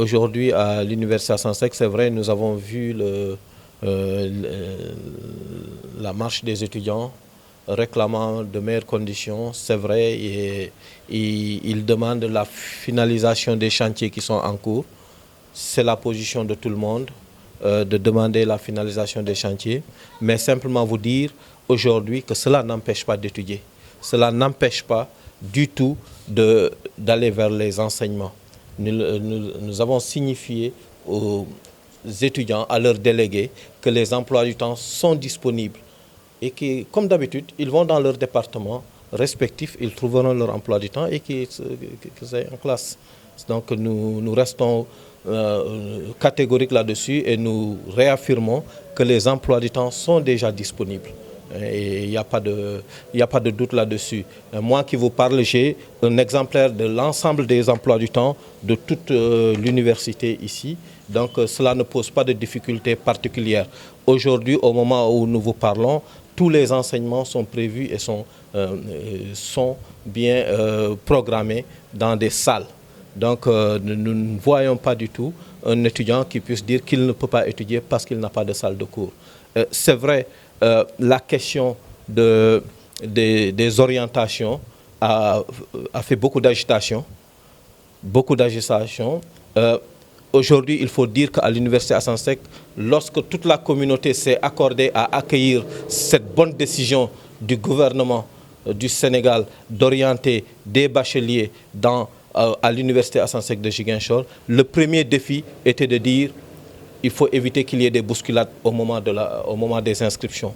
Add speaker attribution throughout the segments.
Speaker 1: Aujourd'hui, à l'Université Assane-Seck, c'est vrai, nous avons vu la marche des étudiants réclamant de meilleures conditions. C'est vrai, et ils demandent la finalisation des chantiers qui sont en cours. C'est la position de tout le monde de demander la finalisation des chantiers. Mais simplement vous dire aujourd'hui que cela n'empêche pas d'étudier. Cela n'empêche pas du tout d'aller vers les enseignements. Nous avons signifié aux étudiants, à leurs délégués, que les emplois du temps sont disponibles et que, comme d'habitude, ils vont dans leur département respectif, ils trouveront leur emploi du temps et que c'est en classe. Donc nous restons catégoriques là-dessus et nous réaffirmons que les emplois du temps sont déjà disponibles. Et il n'y a pas de doute là-dessus. Moi qui vous parle, j'ai un exemplaire de l'ensemble des emplois du temps de toute l'université ici. Donc cela ne pose pas de difficultés particulières. Aujourd'hui, au moment où nous vous parlons, tous les enseignements sont prévus et sont bien programmés dans des salles. Donc nous ne voyons pas du tout un étudiant qui puisse dire qu'il ne peut pas étudier parce qu'il n'a pas de salle de cours. C'est vrai, la question des orientations a fait beaucoup d'agitation. Aujourd'hui, il faut dire qu'à l'Université Assane-Seck, lorsque toute la communauté s'est accordée à accueillir cette bonne décision du gouvernement du Sénégal d'orienter des bacheliers à l'Université Assane-Seck de Ziguinchor, le premier défi était de dire qu'il faut éviter qu'il y ait des bousculades au moment des inscriptions.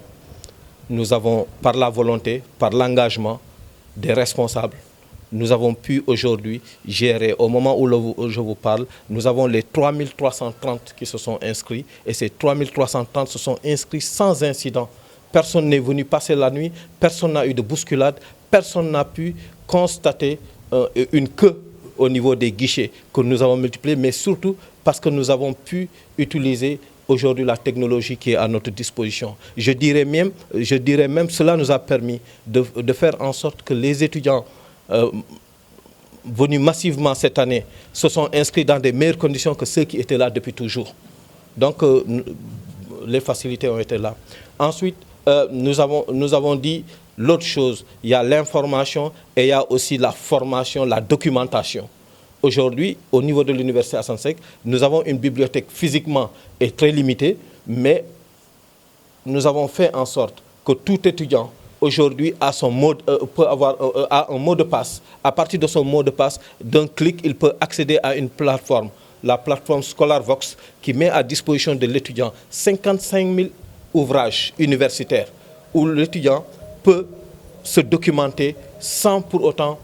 Speaker 1: Nous avons, par la volonté, par l'engagement des responsables, nous avons pu aujourd'hui gérer, au moment où je vous parle, nous avons les 3330 qui se sont inscrits et ces 3330 se sont inscrits sans incident. Personne n'est venu passer la nuit, personne n'a eu de bousculade, personne n'a pu constater une queue au niveau des guichets que nous avons multipliés, mais surtout parce que nous avons pu utiliser aujourd'hui la technologie qui est à notre disposition. Je dirais même cela nous a permis de faire en sorte que les étudiants venus massivement cette année se sont inscrits dans des meilleures conditions que ceux qui étaient là depuis toujours. Donc les facilités ont été là. Ensuite, nous avons dit l'autre chose, il y a l'information et il y a aussi la formation, la documentation. Aujourd'hui, au niveau de l'Université Assane-Seck, nous avons une bibliothèque physiquement et très limitée, mais nous avons fait en sorte que tout étudiant aujourd'hui a un mot de passe. À partir de son mot de passe, d'un clic, il peut accéder à une plateforme, la plateforme ScholarVox, qui met à disposition de l'étudiant 55 000 ouvrages universitaires où l'étudiant peut se documenter sans pour autant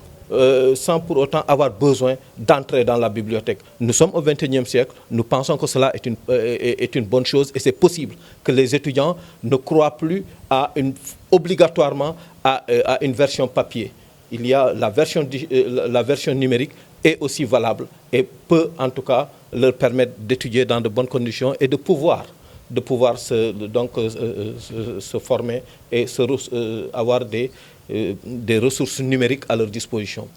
Speaker 1: avoir besoin d'entrer dans la bibliothèque. Nous sommes au XXIe siècle, nous pensons que cela est une bonne chose et c'est possible que les étudiants ne croient plus obligatoirement à une version papier. Il y a la version numérique est aussi valable et peut en tout cas leur permettre d'étudier dans de bonnes conditions et de pouvoir se former et avoir des ressources numériques à leur disposition.